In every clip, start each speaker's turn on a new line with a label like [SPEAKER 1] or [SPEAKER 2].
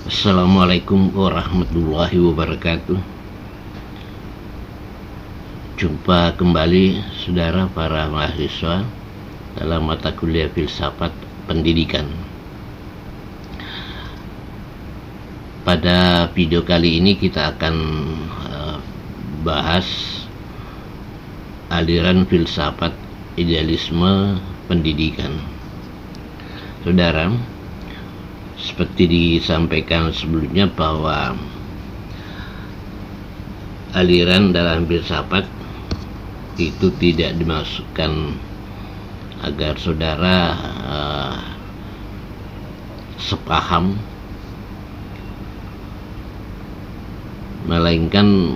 [SPEAKER 1] Assalamualaikum warahmatullahi wabarakatuh. Jumpa kembali saudara para mahasiswa dalam mata kuliah filsafat pendidikan. Pada video kali ini kita akan bahas aliran filsafat idealisme pendidikan. Saudara, seperti disampaikan sebelumnya bahwa aliran dalam filsafat itu tidak dimasukkan agar saudara sepaham, melainkan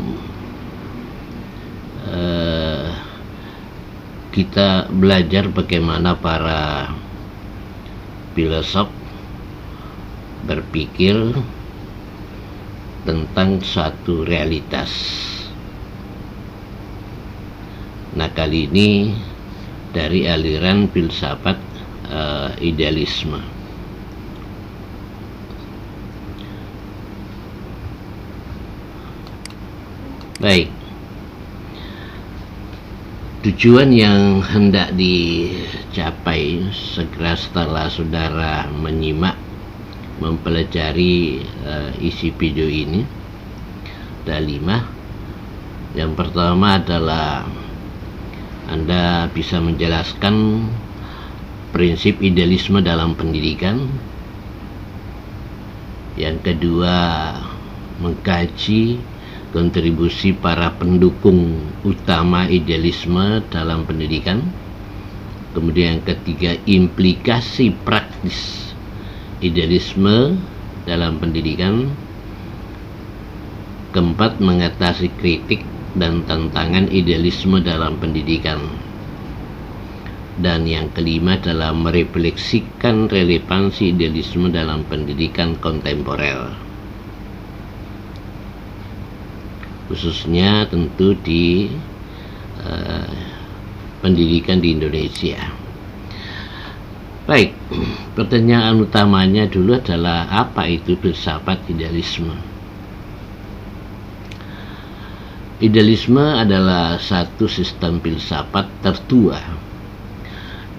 [SPEAKER 1] kita belajar bagaimana para filosof berpikir tentang suatu realitas. Nah, kali ini dari aliran filsafat idealisme. Baik, tujuan yang hendak dicapai segera setelah saudara mempelajari isi video ini ada 5. Yang pertama adalah Anda bisa menjelaskan prinsip idealisme dalam pendidikan. Yang kedua, mengkaji kontribusi para pendukung utama idealisme dalam pendidikan. Kemudian yang ketiga, implikasi praktis idealisme dalam pendidikan. Keempat, mengatasi kritik dan tantangan idealisme dalam pendidikan. Dan yang kelima adalah merefleksikan relevansi idealisme dalam pendidikan kontemporer, khususnya tentu di pendidikan di Indonesia. Baik, pertanyaan utamanya dulu adalah apa itu filsafat idealisme? Idealisme adalah satu sistem filsafat tertua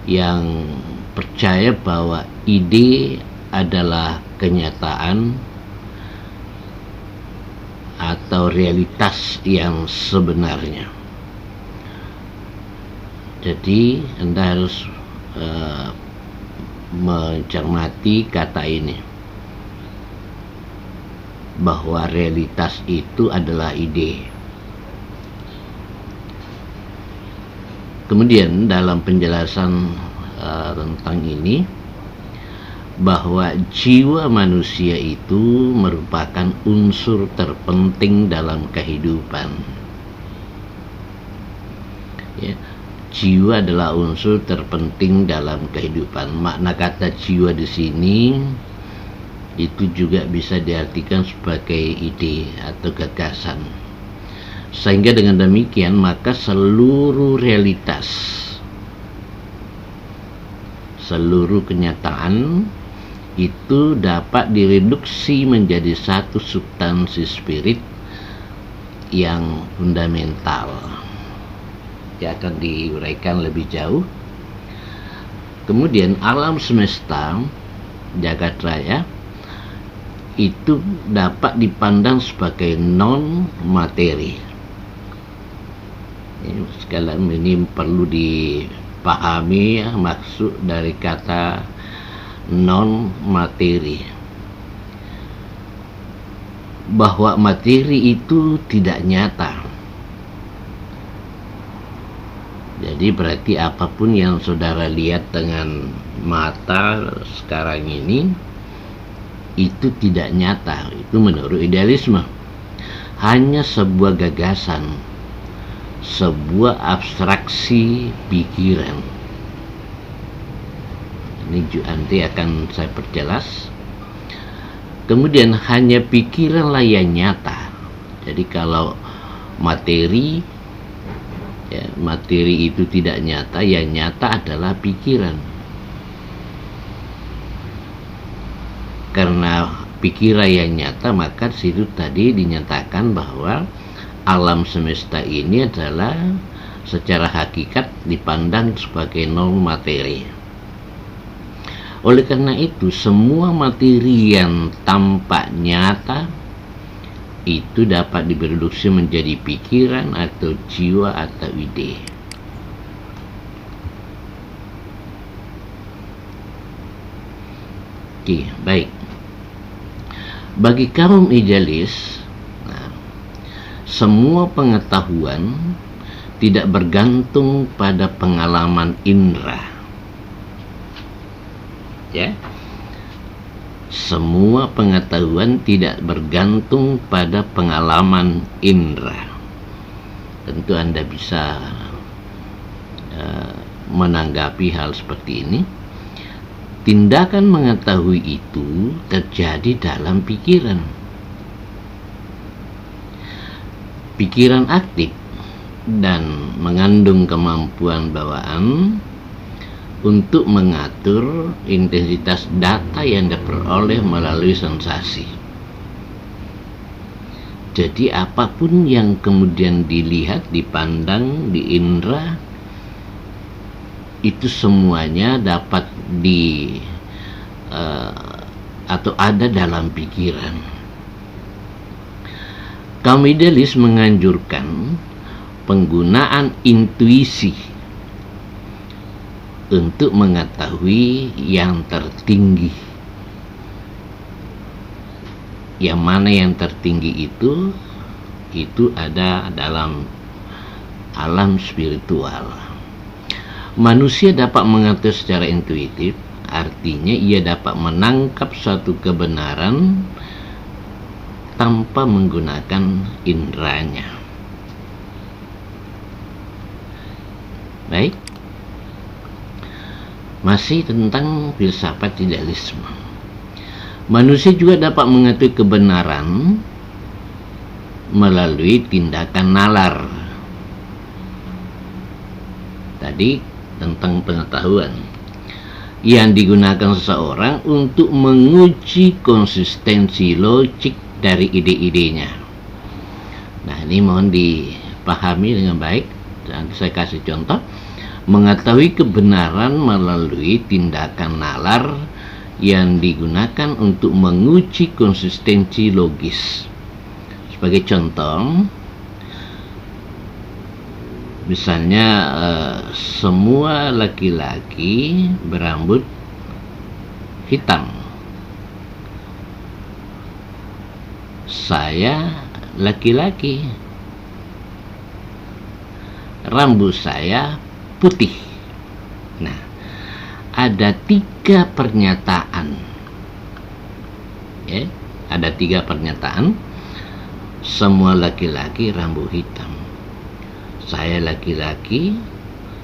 [SPEAKER 1] yang percaya bahwa ide adalah kenyataan atau realitas yang sebenarnya. Jadi Anda harus mencermati kata ini, bahwa realitas itu adalah ide. Kemudian dalam penjelasan tentang ini, bahwa jiwa manusia itu merupakan unsur terpenting dalam kehidupan. Ya, jiwa adalah unsur terpenting dalam kehidupan. Makna kata jiwa di sini itu juga bisa diartikan sebagai ide atau gagasan. Sehingga dengan demikian maka seluruh realitas, seluruh kenyataan itu dapat direduksi menjadi satu substansi spirit yang fundamental. Yang akan diuraikan lebih jauh. Kemudian alam semesta, jagat raya, itu dapat dipandang sebagai non materi. Sekalian ini perlu dipahami ya, maksud dari kata non materi, bahwa materi itu tidak nyata. Jadi berarti apapun yang saudara lihat dengan mata sekarang ini itu tidak nyata. Itu menurut idealisme hanya sebuah gagasan, sebuah abstraksi pikiran. Ini nanti akan saya perjelas. Kemudian hanya pikiranlah yang nyata. Jadi kalau materi ya, materi itu tidak nyata, yang nyata adalah pikiran. Karena pikiran yang nyata, maka situ tadi dinyatakan bahwa alam semesta ini adalah secara hakikat dipandang sebagai non materi. Oleh karena itu, semua materi yang tampak nyata itu dapat direduksi menjadi pikiran atau jiwa atau ide. Oke, baik. Bagi kaum idealis, semua pengetahuan tidak bergantung pada pengalaman indera. Ya, semua pengetahuan tidak bergantung pada pengalaman indera. Tentu Anda bisa menanggapi hal seperti ini. Tindakan mengetahui itu terjadi dalam pikiran. Pikiran aktif dan mengandung kemampuan bawaan untuk mengatur intensitas data yang diperoleh melalui sensasi. Jadi apapun yang kemudian dilihat, dipandang, di indera, itu semuanya dapat atau ada dalam pikiran. Kaum idealis menganjurkan penggunaan intuisi untuk mengetahui yang tertinggi. Yang mana yang tertinggi itu ada dalam alam spiritual. Manusia dapat mengatur secara intuitif, artinya ia dapat menangkap suatu kebenaran tanpa menggunakan inderanya. Baik. Masih tentang filsafat idealisme. Manusia juga dapat mengetahui kebenaran melalui tindakan nalar. Tadi tentang pengetahuan yang digunakan seseorang untuk menguji konsistensi logik dari ide-idenya. Nah, ini mohon dipahami dengan baik. Dan saya kasih contoh. Mengetahui kebenaran melalui tindakan nalar yang digunakan untuk menguji konsistensi logis. Sebagai contoh, misalnya semua laki-laki berambut hitam. Saya laki-laki, rambut saya putih. Nah, ada 3 pernyataan. Ya, ada 3 pernyataan. Semua laki-laki rambut hitam. Saya laki-laki,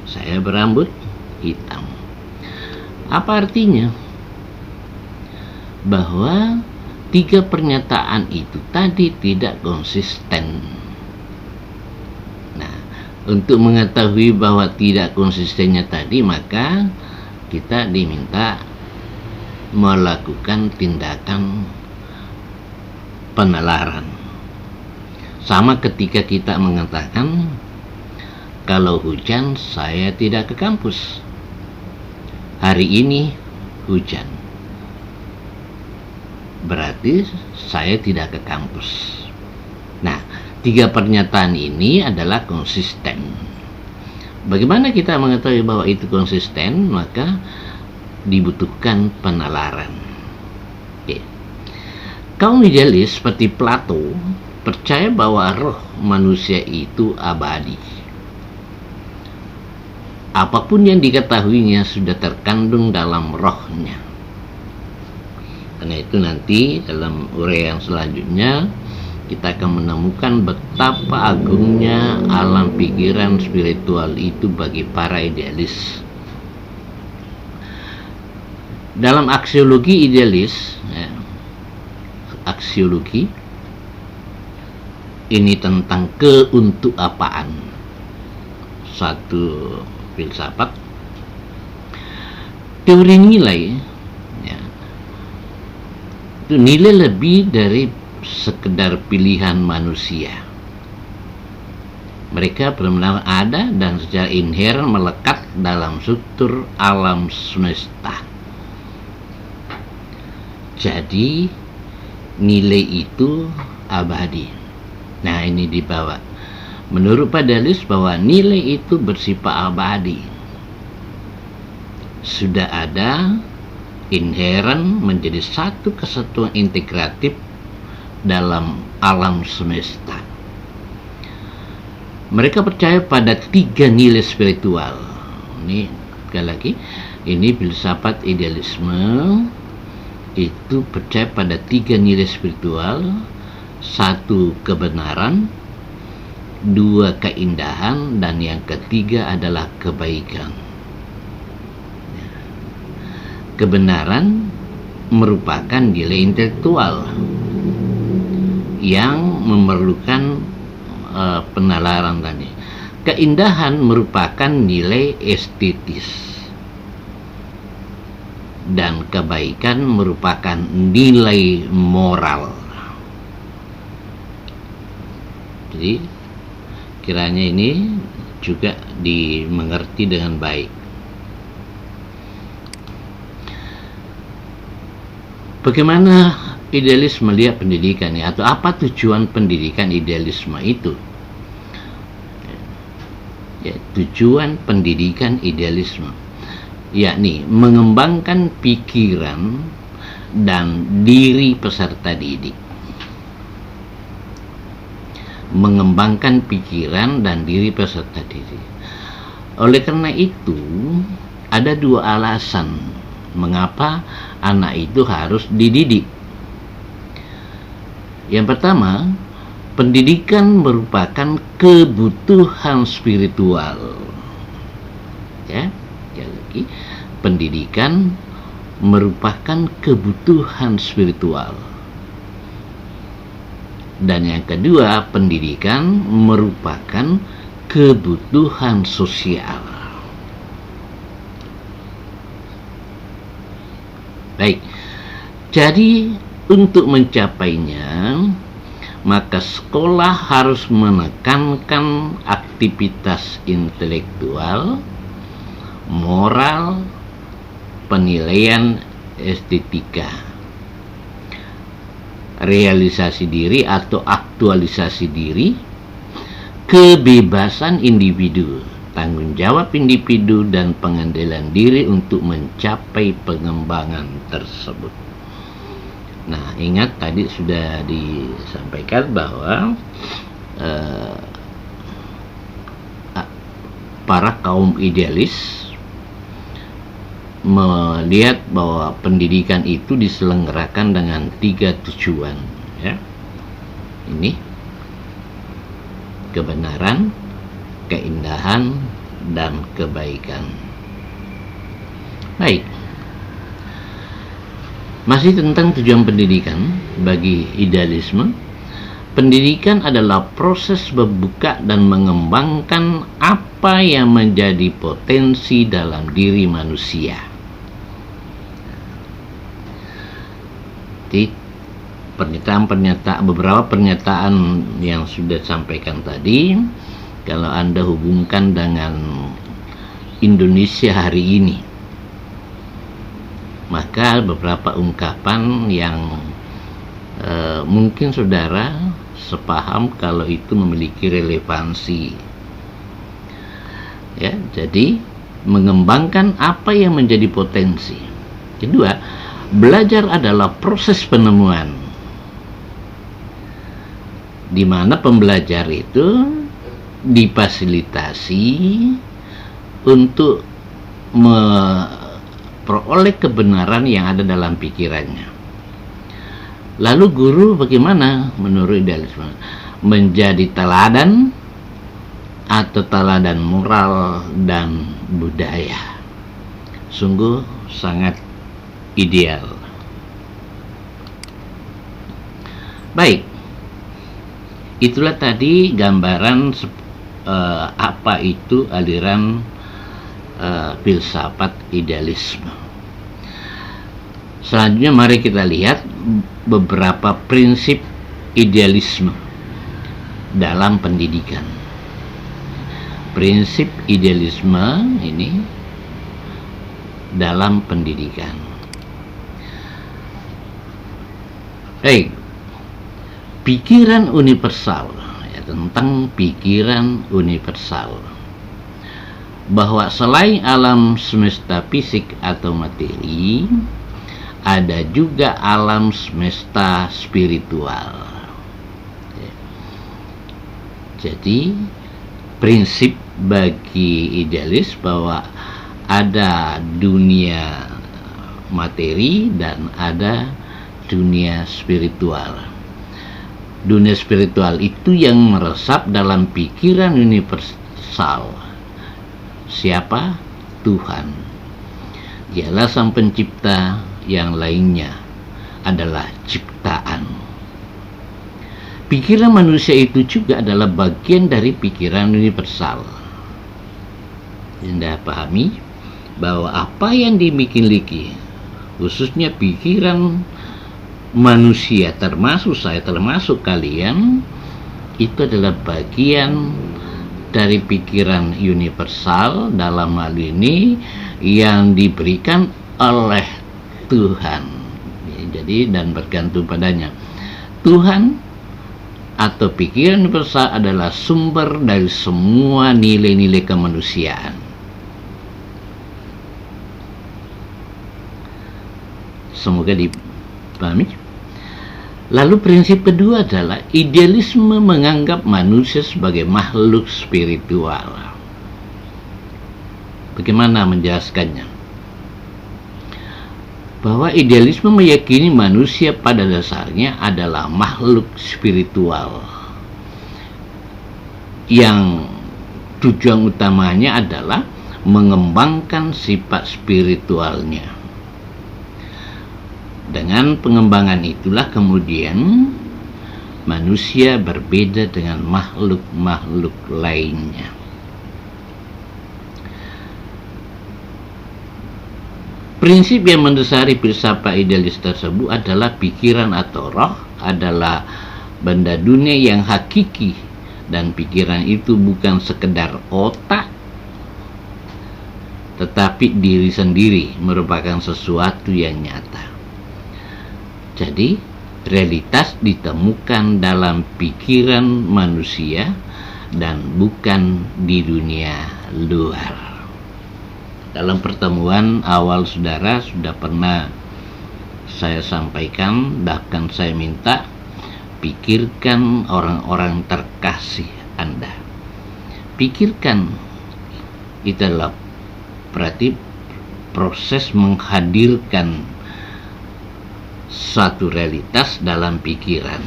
[SPEAKER 1] saya berambut hitam. Apa artinya? Bahwa 3 pernyataan itu tadi tidak konsisten. Untuk mengetahui bahwa tidak konsistennya tadi, maka kita diminta melakukan tindakan penalaran. Sama ketika kita mengatakan, kalau hujan saya tidak ke kampus. Hari ini hujan. Berarti saya tidak ke kampus. Nah, 3 pernyataan ini adalah konsisten. Bagaimana kita mengetahui bahwa itu konsisten? Maka dibutuhkan penalaran. Oke. Kaum idealis seperti Plato percaya bahwa roh manusia itu abadi. Apapun yang diketahuinya sudah terkandung dalam rohnya. Karena itu nanti dalam uraian selanjutnya kita akan menemukan betapa agungnya alam pikiran spiritual itu bagi para idealis. Dalam aksiologi idealis, aksiologi ini tentang keuntukapaan satu filsafat. Teori nilai itu nilai lebih dari sekedar pilihan manusia. Mereka benar-benar ada dan secara inheren melekat dalam struktur alam semesta. Jadi nilai itu abadi. Nah, ini dibawa. Menurut Padalis bahwa nilai itu bersifat abadi. Sudah ada, inheren, menjadi satu kesatuan integratif dalam alam semesta. Mereka percaya pada 3 nilai spiritual. Ini sekali lagi, ini filsafat idealisme itu percaya pada 3 nilai spiritual: 1 kebenaran, 2 keindahan, dan yang ketiga adalah kebaikan. Kebenaran merupakan nilai intelektual yang memerlukan penalaran tadi. Keindahan merupakan nilai estetis, dan kebaikan merupakan nilai moral. Jadi kiranya ini juga dimengerti dengan baik. Bagaimana idealis melihat pendidikan ya, atau apa tujuan pendidikan idealisme itu? Ya, tujuan pendidikan idealisme yakni mengembangkan pikiran dan diri peserta didik. Mengembangkan pikiran dan diri peserta didik. Oleh karena itu, ada 2 alasan mengapa anak itu harus dididik. Yang pertama, pendidikan merupakan kebutuhan spiritual. Ya, sekali lagi, pendidikan merupakan kebutuhan spiritual. Dan yang kedua, pendidikan merupakan kebutuhan sosial. Baik, jadi untuk mencapainya, maka sekolah harus menekankan aktivitas intelektual, moral, penilaian estetika, realisasi diri atau aktualisasi diri, kebebasan individu, tanggung jawab individu, dan pengendalian diri untuk mencapai pengembangan tersebut. Nah, ingat tadi sudah disampaikan bahwa para kaum idealis melihat bahwa pendidikan itu diselenggarakan dengan 3 tujuan, ya. Ini kebenaran, keindahan, dan kebaikan. Baik, masih tentang tujuan pendidikan bagi idealisme. Pendidikan adalah proses membuka dan mengembangkan apa yang menjadi potensi dalam diri manusia. Jadi beberapa pernyataan yang sudah disampaikan tadi, kalau Anda hubungkan dengan Indonesia hari ini, maka beberapa ungkapan yang mungkin saudara sepaham kalau itu memiliki relevansi. Ya, jadi mengembangkan apa yang menjadi potensi. Kedua, belajar adalah proses penemuan, di mana pembelajar itu difasilitasi untuk memperoleh kebenaran yang ada dalam pikirannya. Lalu guru bagaimana menurut idealisme? Menjadi teladan atau teladan moral dan budaya. Sungguh sangat ideal. Baik, itulah tadi gambaran apa itu aliran filsafat idealisme. Selanjutnya mari kita lihat beberapa prinsip idealisme dalam pendidikan. Prinsip idealisme ini dalam pendidikan. Baik, pikiran universal, ya, tentang pikiran universal, bahwa selain alam semesta fisik atau materi, ada juga alam semesta spiritual. Jadi prinsip bagi idealis bahwa ada dunia materi dan ada dunia spiritual. Dunia spiritual itu yang meresap dalam pikiran universal. Siapa? Tuhan. Dialah sang pencipta, yang lainnya adalah ciptaan. Pikiran manusia itu juga adalah bagian dari pikiran universal. Anda pahami bahwa apa yang dimiliki, khususnya pikiran manusia, termasuk saya, termasuk kalian, itu adalah bagian dari pikiran universal, dalam hal ini yang diberikan oleh Tuhan. Jadi dan bergantung padanya. Tuhan atau pikiran universal adalah sumber dari semua nilai-nilai kemanusiaan. Semoga dipahami. Lalu prinsip kedua adalah idealisme menganggap manusia sebagai makhluk spiritual. Bagaimana menjelaskannya? Bahwa idealisme meyakini manusia pada dasarnya adalah makhluk spiritual yang tujuan utamanya adalah mengembangkan sifat spiritualnya. Dengan pengembangan itulah kemudian manusia berbeda dengan makhluk-makhluk lainnya. Prinsip yang mendasari filsafat idealis tersebut adalah pikiran atau roh adalah benda dunia yang hakiki, dan pikiran itu bukan sekedar otak, tetapi diri sendiri, merupakan sesuatu yang nyata. Jadi realitas ditemukan dalam pikiran manusia dan bukan di dunia luar. Dalam pertemuan awal saudara sudah pernah saya sampaikan, bahkan saya minta pikirkan orang-orang terkasih Anda. Pikirkan, itu adalah berarti proses menghadirkan suatu realitas dalam pikiran.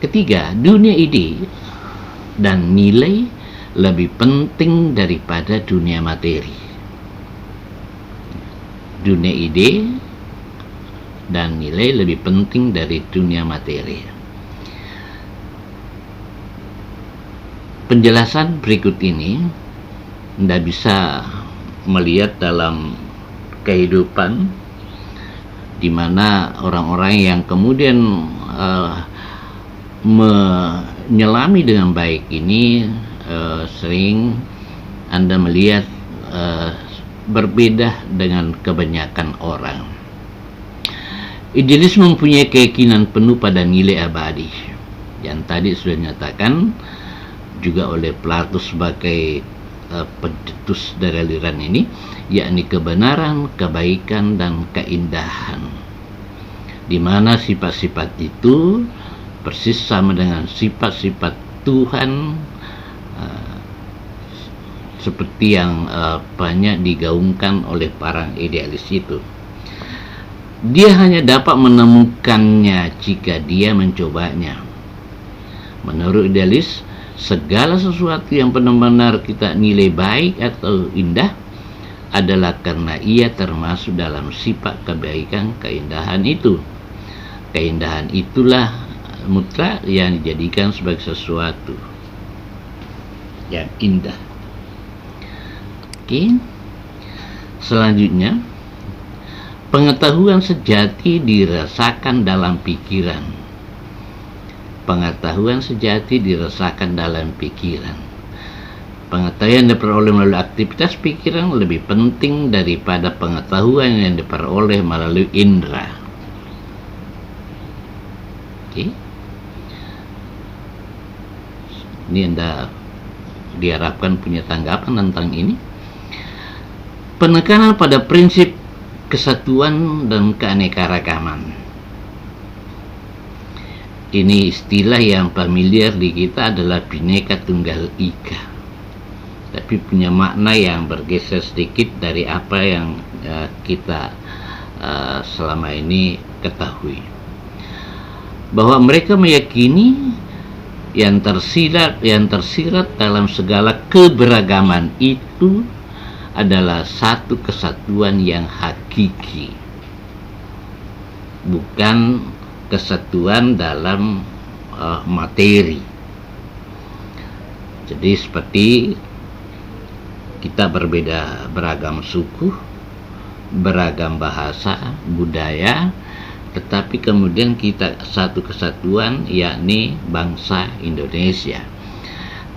[SPEAKER 1] Ketiga, dunia ide dan nilai lebih penting daripada dunia materi. Dunia ide dan nilai lebih penting dari dunia materi. Penjelasan berikut ini Anda bisa melihat dalam kehidupan di mana orang-orang yang kemudian menyelami dengan baik ini sering Anda melihat berbeda dengan kebanyakan orang. Idealis mempunyai keyakinan penuh pada nilai abadi yang tadi sudah dinyatakan juga oleh Plato sebagai pencetus dari aliran ini, yakni kebenaran, kebaikan, dan keindahan, di mana sifat-sifat itu persis sama dengan sifat-sifat Tuhan, seperti yang banyak digaungkan oleh para idealis itu. Dia hanya dapat menemukannya jika dia mencobanya. Menurut idealis, segala sesuatu yang benar-benar kita nilai baik atau indah adalah karena ia termasuk dalam sifat kebaikan, keindahan itu. Keindahan itulah mutlak yang dijadikan sebagai sesuatu yang indah. Oke. Selanjutnya, pengetahuan sejati dirasakan dalam pikiran. Pengetahuan sejati dirasakan dalam pikiran. Pengetahuan yang diperoleh melalui aktivitas pikiran lebih penting daripada pengetahuan yang diperoleh melalui indera. Oke. Ini Anda diharapkan punya tanggapan tentang ini. Penekanan pada prinsip kesatuan dan keanekaragaman. Ini istilah yang familiar di kita adalah Bhinneka Tunggal Ika, tapi punya makna yang bergeser sedikit dari apa yang kita selama ini ketahui. Bahwa mereka meyakini yang tersirat dalam segala keberagaman itu adalah satu kesatuan yang hakiki, bukan kesatuan dalam materi. Jadi seperti kita beragam suku, beragam bahasa, budaya, tetapi kemudian kita satu kesatuan, yakni bangsa Indonesia.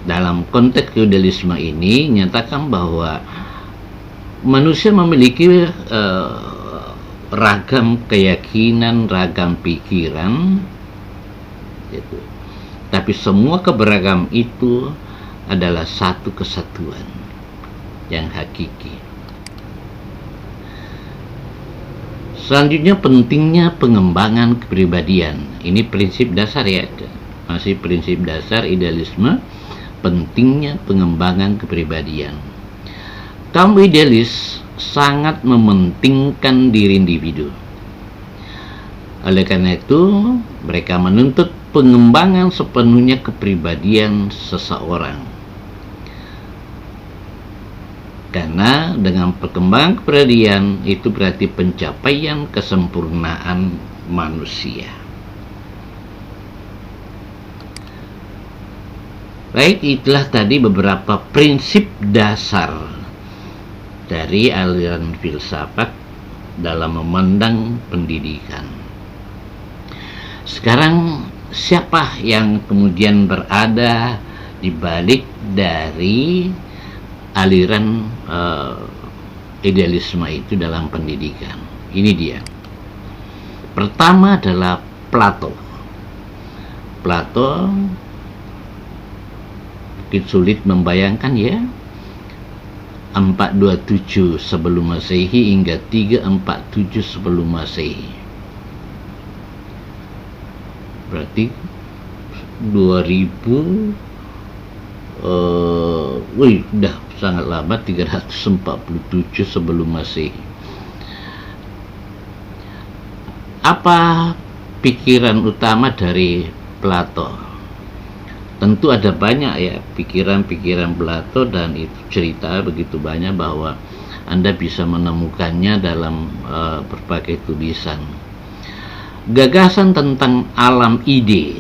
[SPEAKER 1] Dalam konteks feudalisme ini nyatakan bahwa manusia memiliki ragam keyakinan, ragam pikiran, gitu. Tapi semua keberagaman itu adalah satu kesatuan yang hakiki. Selanjutnya, pentingnya pengembangan kepribadian. Ini prinsip dasar ya, masih prinsip dasar idealisme, pentingnya pengembangan kepribadian. Kaum idealis sangat mementingkan diri individu. Oleh karena itu, mereka menuntut pengembangan sepenuhnya kepribadian seseorang. Karena dengan perkembangan kepribadian itu berarti pencapaian kesempurnaan manusia. Baik, itulah tadi beberapa prinsip dasar dari aliran filsafat dalam memandang pendidikan. Sekarang, siapa yang kemudian berada di balik dari aliran idealisme itu dalam pendidikan? Ini dia. Pertama adalah Plato. Plato mungkin sulit membayangkan ya, 427 sebelum Masehi hingga 347 sebelum Masehi. Berarti 2000 udah sangat lama, 347 sebelum Masehi. Apa pikiran utama dari Plato? Tentu ada banyak ya pikiran-pikiran Plato, dan itu cerita begitu banyak bahwa Anda bisa menemukannya dalam berbagai tulisan. Gagasan tentang alam ide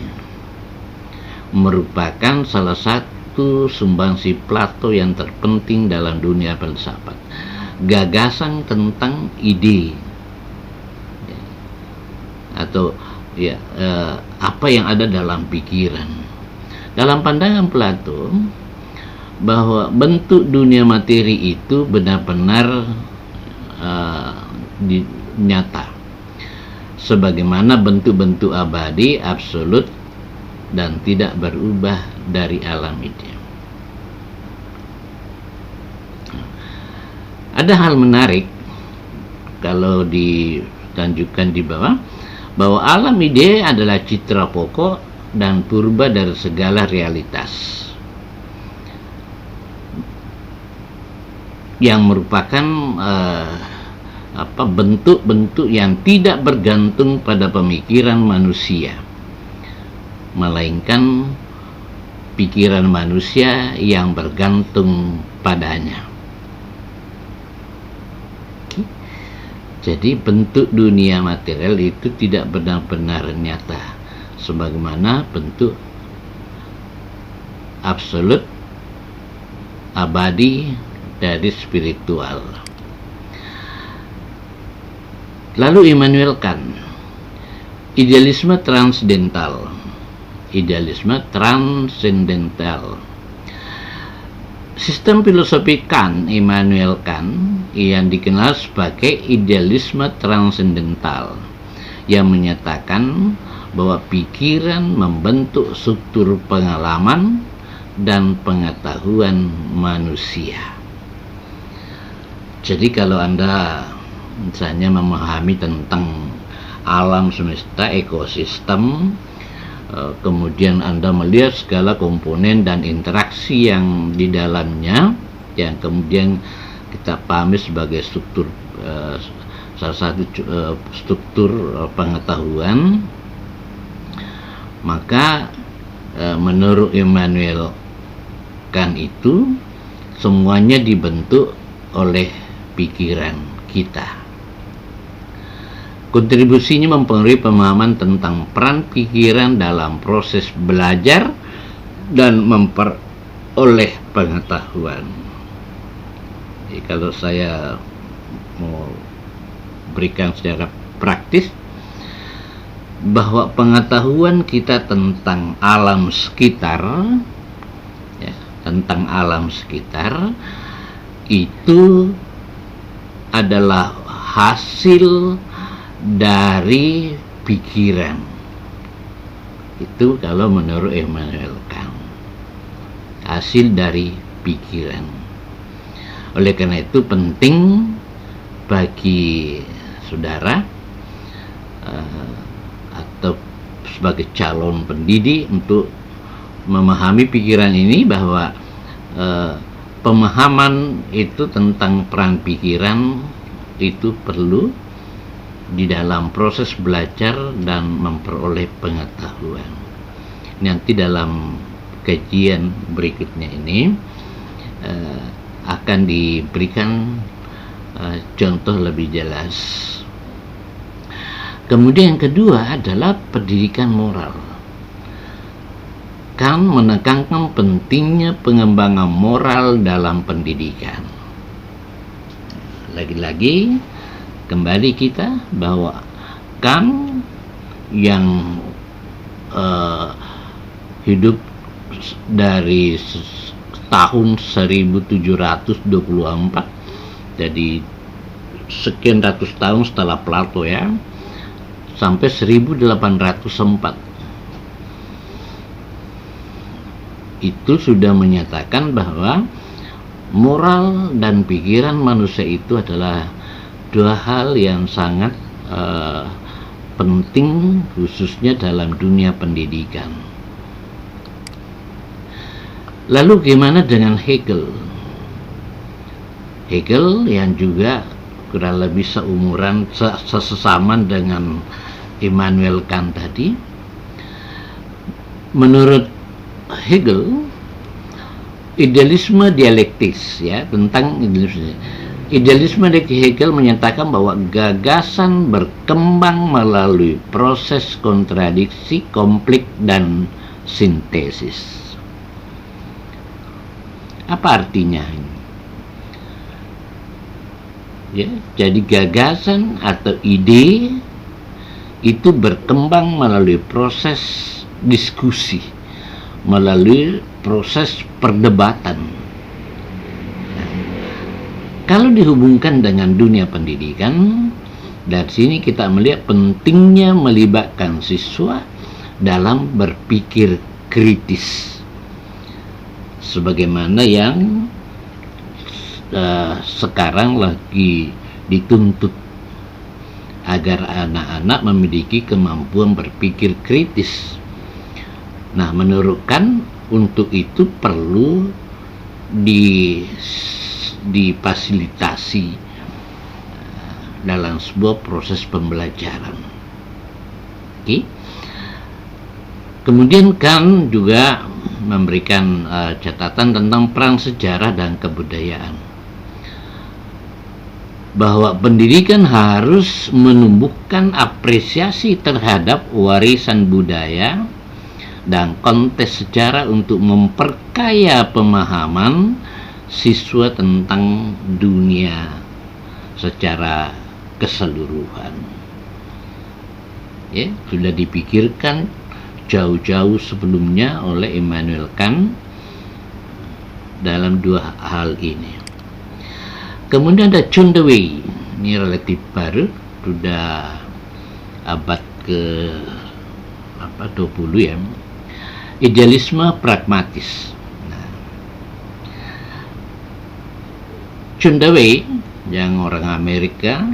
[SPEAKER 1] merupakan salah satu sumbangsi Plato yang terpenting dalam dunia filsafat. Gagasan tentang ide, atau ya apa yang ada dalam pikiran. Dalam pandangan Plato, bahwa bentuk dunia materi itu benar-benar nyata, sebagaimana bentuk-bentuk abadi, absolut, dan tidak berubah dari alam itu. Ada hal menarik kalau ditunjukkan di bawah, bahwa alam ide adalah citra pokok dan purba dari segala realitas, yang merupakan bentuk-bentuk yang tidak bergantung pada pemikiran manusia, melainkan pikiran manusia yang bergantung padanya. Jadi bentuk dunia material itu tidak benar-benar nyata, sebagaimana bentuk absolut abadi dari spiritual. Lalu Immanuel Kant, idealisme transendental. Idealisme transendental. Sistem filosofi Kant, Immanuel Kant, yang dikenal sebagai idealisme transendental, yang menyatakan bahwa pikiran membentuk struktur pengalaman dan pengetahuan manusia. Jadi kalau Anda misalnya memahami tentang alam semesta, ekosistem, kemudian Anda melihat segala komponen dan interaksi yang di dalamnya, yang kemudian kita pahami sebagai struktur, salah satu struktur pengetahuan, maka menurut Immanuel Kant itu semuanya dibentuk oleh pikiran kita. Kontribusinya mempengaruhi pemahaman tentang peran pikiran dalam proses belajar dan memperoleh pengetahuan. Jadi kalau saya mau berikan secara praktis, bahwa pengetahuan kita tentang alam sekitar, ya, tentang alam sekitar itu adalah hasil dari pikiran. Itu kalau menurut Immanuel Kant, hasil dari pikiran. Oleh karena itu penting bagi saudara atau sebagai calon pendidik untuk memahami pikiran ini, bahwa pemahaman itu tentang peran pikiran itu perlu di dalam proses belajar dan memperoleh pengetahuan. Nanti dalam kajian berikutnya ini akan diberikan contoh lebih jelas. Kemudian yang kedua adalah pendidikan moral. Kant menekankan pentingnya pengembangan moral dalam pendidikan. Lagi-lagi kembali kita bahwa Kant yang hidup dari tahun 1724, jadi sekian ratus tahun setelah Plato, ya, sampai 1804, itu sudah menyatakan bahwa moral dan pikiran manusia itu adalah dua hal yang sangat penting, khususnya dalam dunia pendidikan. Lalu gimana dengan Hegel? Hegel yang juga kurang lebih seumuran, sesaman dengan Immanuel Kant tadi. Menurut Hegel, idealisme dialektis, ya, tentang idealisme dari Hegel menyatakan bahwa gagasan berkembang melalui proses kontradiksi, konflik, dan sintesis. Apa artinya ini? Ya, jadi gagasan atau ide itu berkembang melalui proses diskusi, melalui proses perdebatan. Kalau dihubungkan dengan dunia pendidikan, dari sini kita melihat pentingnya melibatkan siswa dalam berpikir kritis, sebagaimana yang sekarang lagi dituntut, agar anak-anak memiliki kemampuan berpikir kritis. Nah, menurut Kant, untuk itu perlu difasilitasi dalam sebuah proses pembelajaran. Oke. Kemudian Kant juga memberikan catatan tentang peran sejarah dan kebudayaan, bahwa pendidikan harus menumbuhkan apresiasi terhadap warisan budaya dan konteks sejarah untuk memperkaya pemahaman siswa tentang dunia secara keseluruhan. Ya, sudah dipikirkan jauh-jauh sebelumnya oleh Immanuel Kant dalam dua hal ini. Kemudian ada John Dewey, ini relatif baru, sudah abad ke 20 ya. Idealisme pragmatis. Nah, John Dewey yang orang Amerika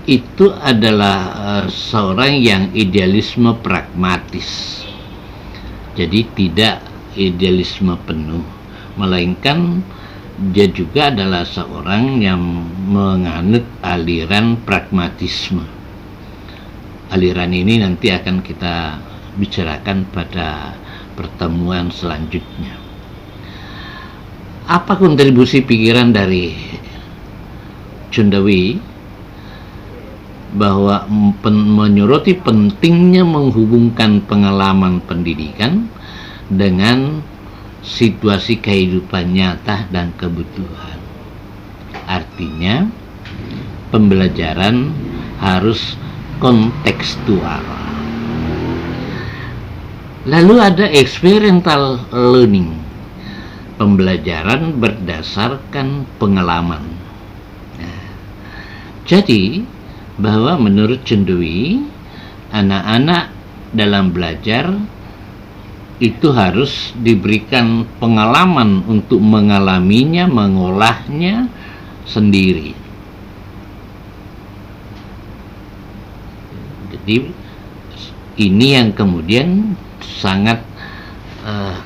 [SPEAKER 1] itu adalah seorang yang idealisme pragmatis, jadi tidak idealisme penuh, melainkan dia juga adalah seorang yang menganut aliran pragmatisme. Aliran ini nanti akan kita bicarakan pada pertemuan selanjutnya. Apa kontribusi pikiran dari John Dewey? Bahwa menyoroti pentingnya menghubungkan pengalaman pendidikan dengan situasi kehidupan nyata dan kebutuhan. Artinya, pembelajaran harus kontekstual. Lalu ada experiential learning, pembelajaran berdasarkan pengalaman. Nah, jadi bahwa menurut John Dewey, anak-anak dalam belajar itu harus diberikan pengalaman untuk mengalaminya, mengolahnya sendiri. Jadi ini yang kemudian sangat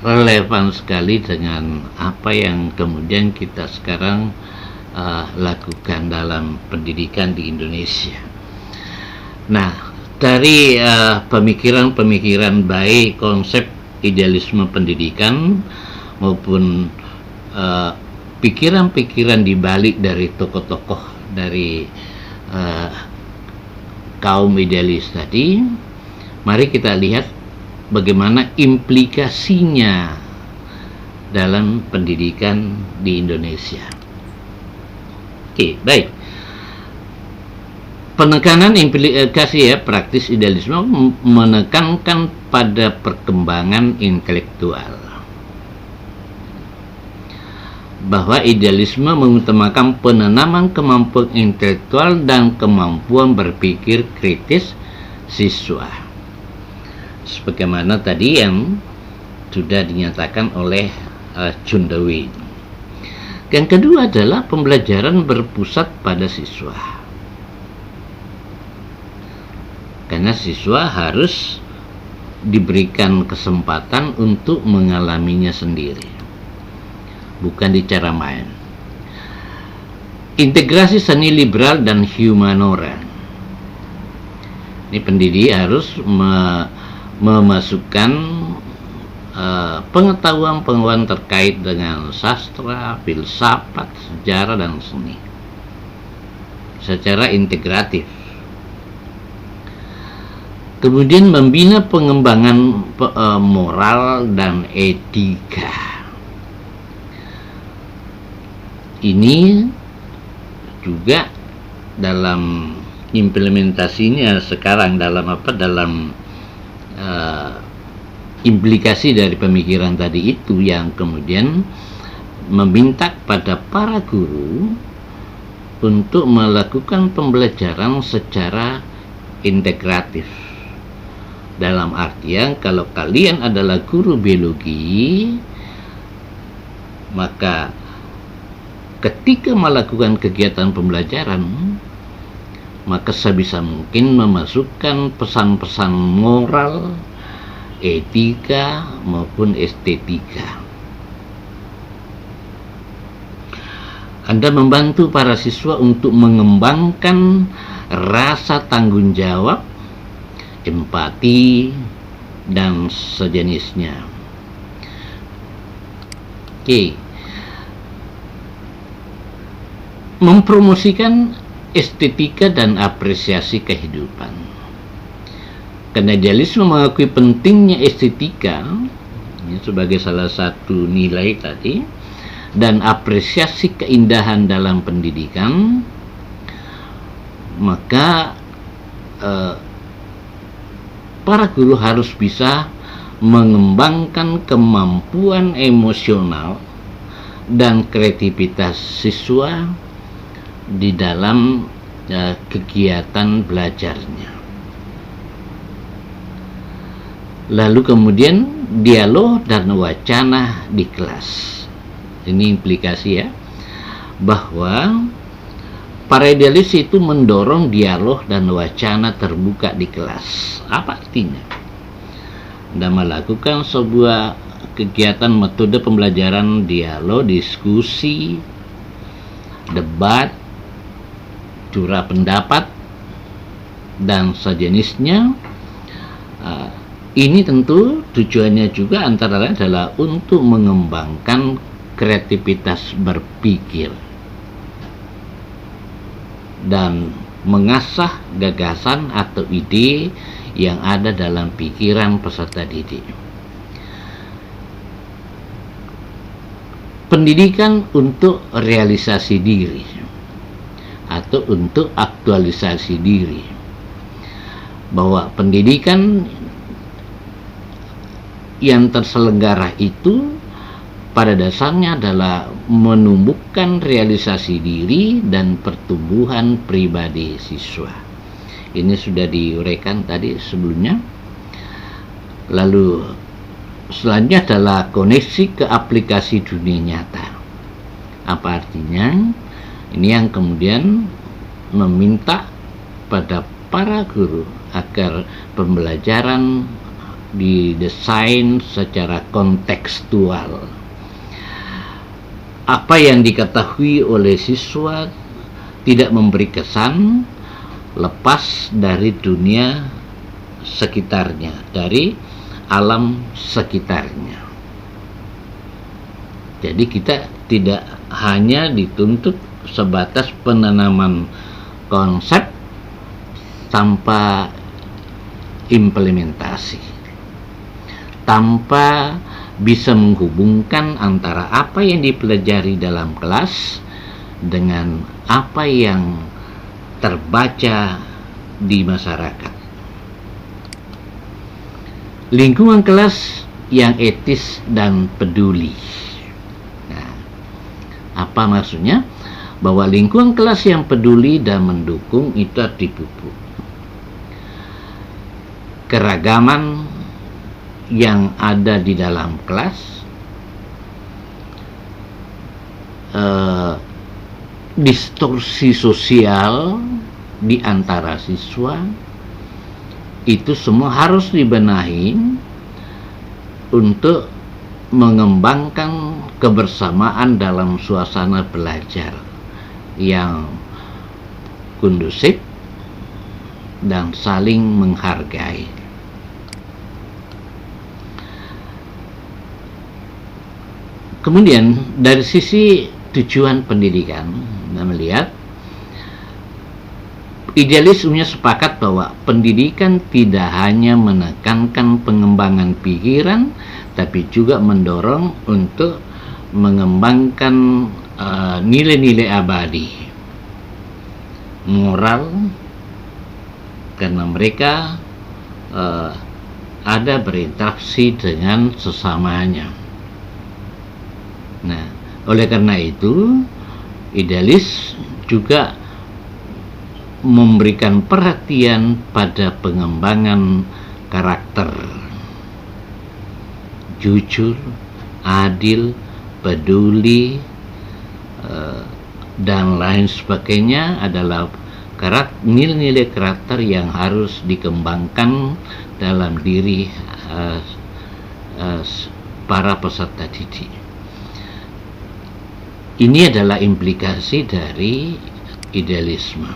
[SPEAKER 1] relevan sekali dengan apa yang kemudian kita sekarang lakukan dalam pendidikan di Indonesia. Nah, dari pemikiran-pemikiran baik konsep idealisme pendidikan maupun pikiran-pikiran dibalik dari tokoh-tokoh dari kaum idealis tadi, mari kita lihat bagaimana implikasinya dalam pendidikan di Indonesia. Oke, baik. Penekanan implikasi praktis idealisme menekankan pada perkembangan intelektual. Bahwa idealisme mengutamakan penanaman kemampuan intelektual dan kemampuan berpikir kritis siswa. Sebagaimana tadi yang sudah dinyatakan oleh John Dewey. Yang kedua adalah pembelajaran berpusat pada siswa. Karena siswa harus diberikan kesempatan untuk mengalaminya sendiri, bukan di cara main. Integrasi seni liberal dan humaniora. Ini pendidik harus memasukkan pengetahuan-pengetahuan terkait dengan sastra, filsafat, sejarah, dan seni secara integratif. Kemudian membina pengembangan moral dan etika. Ini juga dalam implementasinya sekarang dalam implikasi dari pemikiran tadi itu yang kemudian meminta pada para guru untuk melakukan pembelajaran secara integratif. Dalam artian kalau kalian adalah guru biologi, maka ketika melakukan kegiatan pembelajaran, maka sebisa mungkin memasukkan pesan-pesan moral, etika maupun estetika. Anda membantu para siswa untuk mengembangkan rasa tanggung jawab, empati, dan sejenisnya. Oke. Mempromosikan estetika dan apresiasi kehidupan. Karena idealisme mengakui pentingnya estetika ini sebagai salah satu nilai tadi dan apresiasi keindahan dalam pendidikan, maka para guru harus bisa mengembangkan kemampuan emosional dan kreativitas siswa di dalam kegiatan belajarnya. Lalu kemudian dialog dan wacana di kelas. Ini implikasi ya, bahwa para idealis itu mendorong dialog dan wacana terbuka di kelas. Apa artinya? Dan melakukan sebuah kegiatan metode pembelajaran dialog, diskusi, debat, curah pendapat, dan sejenisnya. Ini tentu tujuannya juga antara lain adalah untuk mengembangkan kreativitas berpikir dan mengasah gagasan atau ide yang ada dalam pikiran peserta didik. Pendidikan untuk realisasi diri atau untuk aktualisasi diri, bahwa pendidikan yang terselenggara itu pada dasarnya adalah menumbuhkan realisasi diri dan pertumbuhan pribadi siswa. Ini sudah diuraikan tadi sebelumnya. Lalu selanjutnya adalah koneksi ke aplikasi dunia nyata. Apa artinya? Ini yang kemudian meminta pada para guru agar pembelajaran didesain secara kontekstual. Apa yang diketahui oleh siswa tidak memberi kesan lepas dari dunia sekitarnya, dari alam sekitarnya. Jadi kita tidak hanya dituntut sebatas penanaman konsep tanpa implementasi, tanpa bisa menghubungkan antara apa yang dipelajari dalam kelas dengan apa yang terbaca di masyarakat. Lingkungan kelas yang etis dan peduli. Nah, apa maksudnya? Bahwa lingkungan kelas yang peduli dan mendukung itu harus dipupuk. Keragaman yang ada di dalam kelas, distorsi sosial di antara siswa, itu semua harus dibenahi untuk mengembangkan kebersamaan dalam suasana belajar yang kondusif dan saling menghargai. Kemudian dari sisi tujuan pendidikan, kita melihat idealis umumnya sepakat bahwa pendidikan tidak hanya menekankan pengembangan pikiran, tapi juga mendorong untuk mengembangkan nilai-nilai abadi, moral, karena mereka ada berinteraksi dengan sesamanya. Nah, oleh karena itu, idealis juga memberikan perhatian pada pengembangan karakter jujur, adil, peduli, dan lain sebagainya adalah nilai-nilai karakter yang harus dikembangkan dalam diri para peserta didik. Ini adalah implikasi dari idealisme.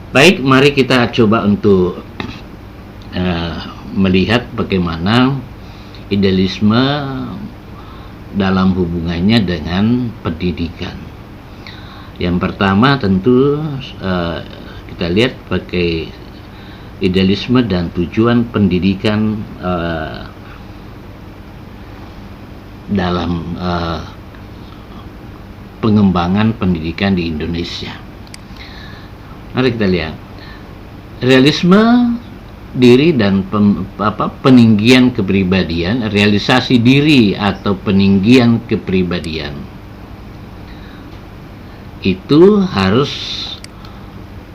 [SPEAKER 1] Baik, mari kita coba untuk melihat bagaimana idealisme dalam hubungannya dengan pendidikan. Yang pertama tentu kita lihat sebagai idealisme dan tujuan pendidikan dalam pengembangan pendidikan di Indonesia. Mari kita lihat realisme diri dan peninggian kepribadian, realisasi diri atau peninggian kepribadian itu harus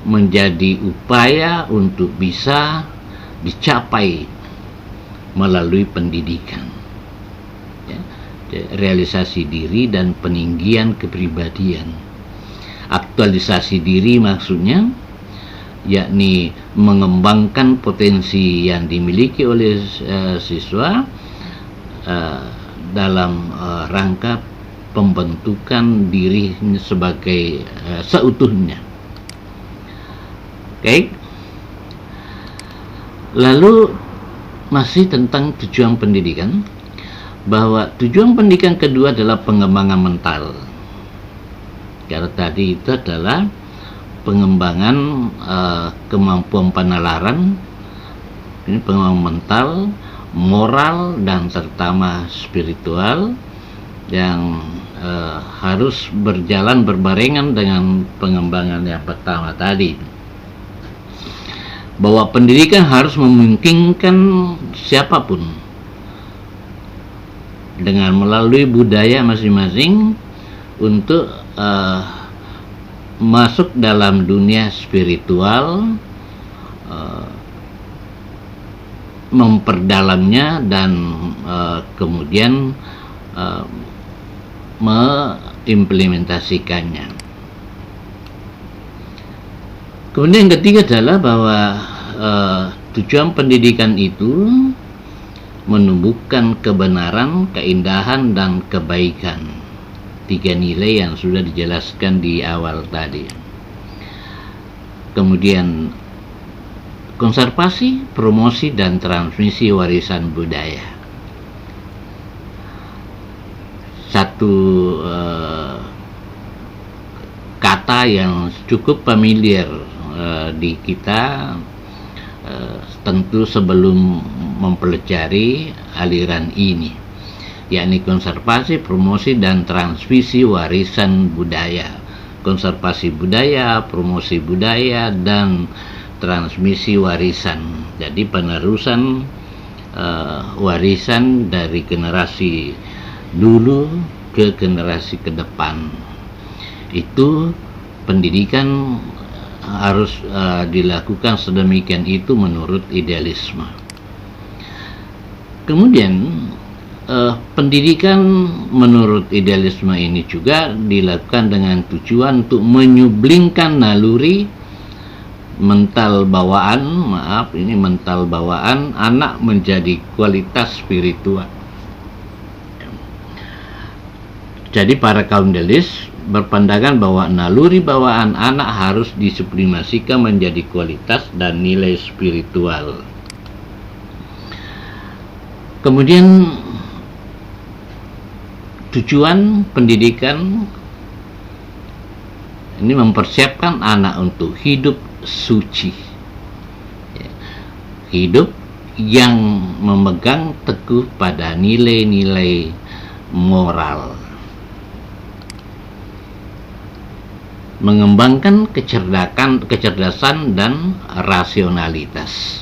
[SPEAKER 1] menjadi upaya untuk bisa dicapai melalui pendidikan. Realisasi diri dan peninggian kepribadian. Aktualisasi diri maksudnya yakni mengembangkan potensi yang dimiliki oleh siswa dalam rangka pembentukan diri sebagai seutuhnya. Oke. Lalu masih tentang tujuan pendidikan, bahwa tujuan pendidikan kedua adalah pengembangan mental. Karena tadi itu adalah pengembangan kemampuan penalaran, ini pengembangan mental, moral, dan terutama spiritual yang harus berjalan berbarengan dengan pengembangan yang pertama tadi. Bahwa pendidikan harus memungkinkan siapapun dengan melalui budaya masing-masing untuk masuk dalam dunia spiritual, memperdalamnya dan kemudian mengimplementasikannya. Kemudian yang ketiga adalah bahwa tujuan pendidikan itu menumbuhkan kebenaran, keindahan, dan kebaikan. 3 nilai yang sudah dijelaskan di awal tadi. Kemudian konservasi, promosi, dan transmisi warisan budaya. Satu kata yang cukup familiar di kita tentu sebelum mempelajari aliran ini, yakni konservasi, promosi, dan transmisi warisan budaya. Konservasi budaya, promosi budaya, dan transmisi warisan. Jadi penerusan warisan dari generasi dulu ke generasi ke depan. Itu pendidikan harus dilakukan sedemikian itu menurut idealisme. Kemudian pendidikan menurut idealisme ini juga dilakukan dengan tujuan untuk menyublingkan naluri mental bawaan anak menjadi kualitas spiritual. Jadi para kaum idealis berpandangan bahwa naluri bawaan anak harus disublimasikan menjadi kualitas dan nilai spiritual. Kemudian tujuan pendidikan ini mempersiapkan anak untuk hidup suci, hidup yang memegang teguh pada nilai-nilai moral, mengembangkan kecerdasan dan rasionalitas.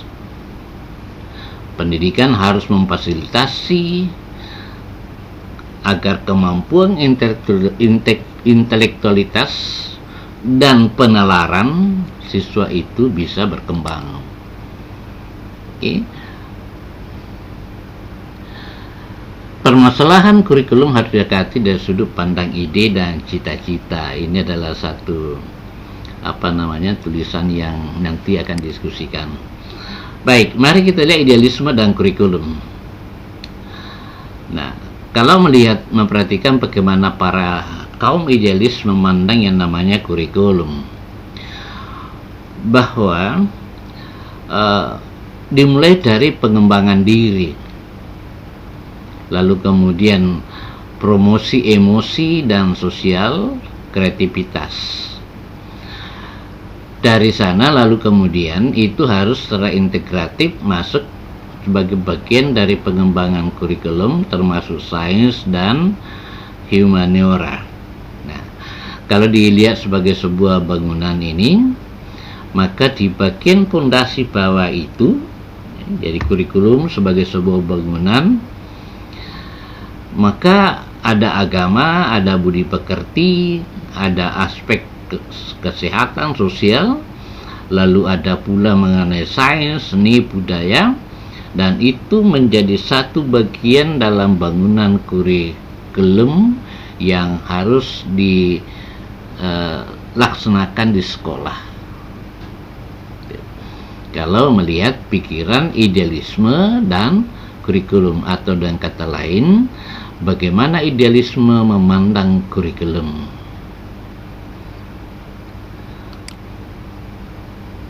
[SPEAKER 1] Pendidikan harus memfasilitasi agar kemampuan intelektualitas dan penalaran siswa itu bisa berkembang. Permasalahan kurikulum harus didekati dari sudut pandang ide dan cita-cita. Ini adalah satu tulisan yang nanti akan diskusikan. Baik, mari kita lihat idealisme dan kurikulum. Nah, kalau memperhatikan bagaimana para kaum idealis memandang yang namanya kurikulum, bahwa dimulai dari pengembangan diri, lalu kemudian promosi emosi dan sosial, kreativitas. Dari sana lalu kemudian itu harus secara integratif masuk sebagai bagian dari pengembangan kurikulum termasuk sains dan humaniora. Nah, kalau dilihat sebagai sebuah bangunan ini, Maka di bagian pondasi bawah itu, jadi kurikulum sebagai sebuah bangunan, maka ada agama, ada budi pekerti, ada aspek kesehatan sosial, lalu ada pula mengenai sains, seni, budaya, dan itu menjadi satu bagian dalam bangunan kurikulum yang harus dilaksanakan di sekolah. Kalau melihat pikiran idealisme dan kurikulum, atau dengan kata lain, bagaimana idealisme memandang kurikulum.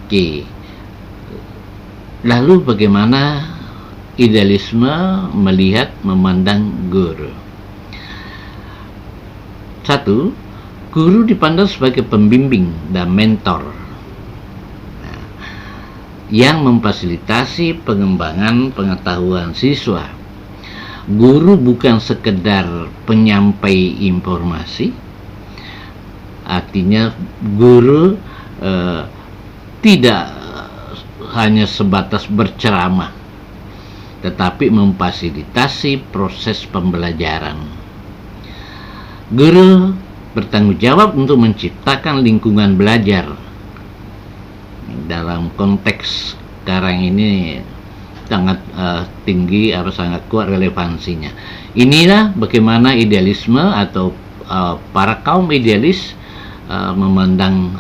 [SPEAKER 1] Oke. Lalu bagaimana idealisme melihat memandang guru? Satu, guru dipandang sebagai pembimbing dan mentor yang memfasilitasi pengembangan pengetahuan siswa. Guru bukan sekedar penyampai informasi, artinya guru tidak hanya sebatas berceramah, tetapi memfasilitasi proses pembelajaran. Guru bertanggung jawab untuk menciptakan lingkungan belajar. Dalam konteks sekarang ini sangat tinggi atau sangat kuat relevansinya. Inilah bagaimana idealisme atau para kaum idealis memandang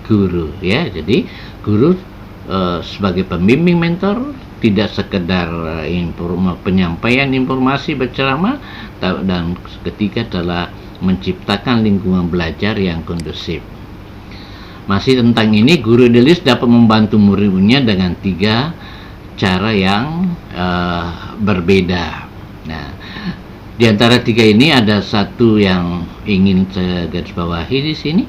[SPEAKER 1] guru, ya. Jadi guru sebagai pembimbing, mentor, tidak sekedar penyampaian informasi, berceramah, dan ketiga adalah menciptakan lingkungan belajar yang kondusif. Masih tentang ini, guru idealis dapat membantu muridnya dengan 3 cara yang berbeda. Nah, di antara 3 ini ada satu yang ingin saya garis bawahi di sini,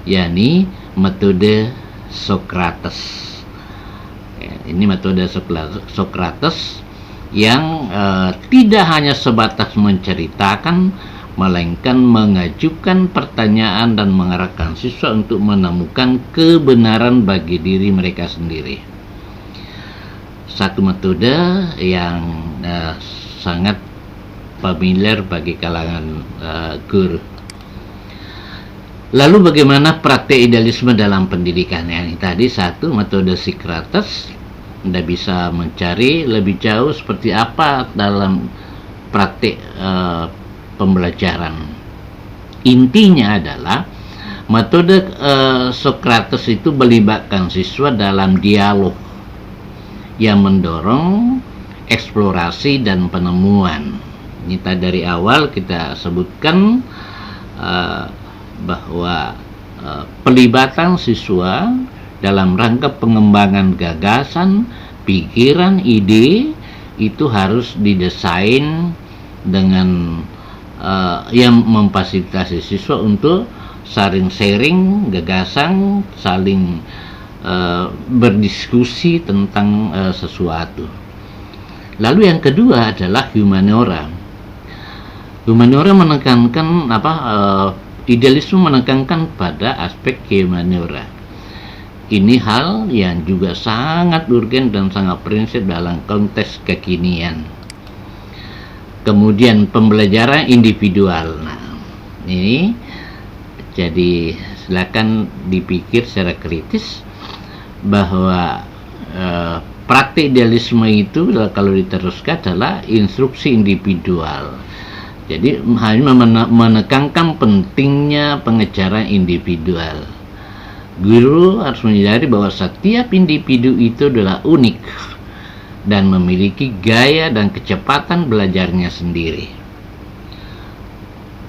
[SPEAKER 1] yakni metode Socrates. Ya, ini metode Socrates yang tidak hanya sebatas menceritakan, melainkan mengajukan pertanyaan dan mengarahkan siswa untuk menemukan kebenaran bagi diri mereka sendiri. Satu metode yang sangat familiar bagi kalangan guru. Lalu bagaimana praktek idealisme dalam pendidikan? Yang tadi satu, metode Socrates. Anda bisa mencari lebih jauh seperti apa dalam praktek pembelajaran. Intinya adalah metode Socrates itu melibatkan siswa dalam dialog yang mendorong eksplorasi dan penemuan. Ini tadi dari awal kita sebutkan bahwa pelibatan siswa dalam rangka pengembangan gagasan, pikiran, ide itu harus didesain dengan yang memfasilitasi siswa untuk saling sharing gagasan, saling berdiskusi tentang sesuatu. Lalu yang kedua adalah humaniora. Humaniora menekankan idealisme menekankan pada aspek humaniora. Ini hal yang juga sangat urgen dan sangat prinsip dalam konteks kekinian. Kemudian pembelajaran individual. Nah, ini jadi silakan dipikir secara kritis bahwa praktik idealisme itu kalau diteruskan adalah instruksi individual. Jadi hanya menekankan pentingnya pengejaran individual. Guru harus menyadari bahwa setiap individu itu adalah unik dan memiliki gaya dan kecepatan belajarnya sendiri.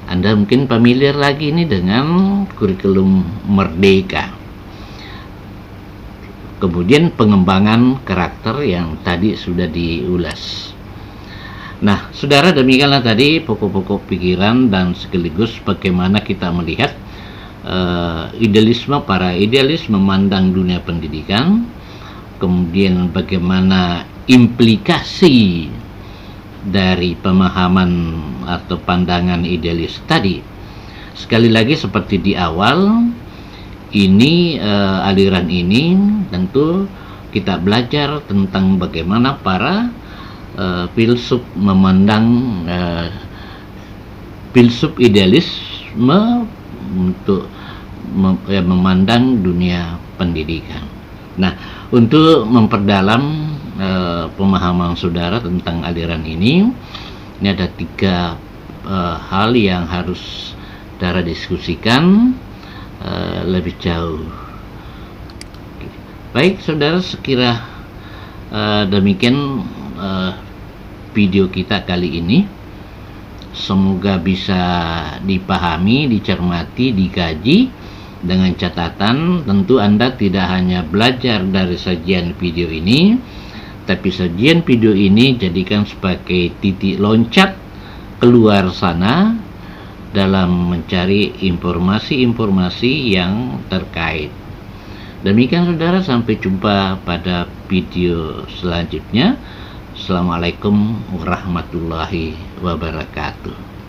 [SPEAKER 1] Anda mungkin familiar lagi ini dengan kurikulum Merdeka. Kemudian pengembangan karakter yang tadi sudah diulas. Nah, saudara, demikianlah tadi pokok-pokok pikiran dan sekaligus bagaimana kita melihat idealisme, para idealis memandang dunia pendidikan, kemudian bagaimana implikasi dari pemahaman atau pandangan idealis tadi. Sekali lagi seperti di awal, Ini aliran ini tentu kita belajar tentang bagaimana para filsuf memandang filsuf idealisme untuk memandang dunia pendidikan. Nah, untuk memperdalam pemahaman saudara tentang aliran ini ada 3 hal yang harus saudara diskusikan lebih jauh. Baik saudara, sekira demikian video kita kali ini. Semoga bisa dipahami, dicermati, dikaji dengan catatan tentu Anda tidak hanya belajar dari sajian video ini, tapi sajian video ini jadikan sebagai titik loncat keluar sana dalam mencari informasi-informasi yang terkait. Demikian saudara, sampai jumpa pada video selanjutnya. Assalamualaikum warahmatullahi wabarakatuh.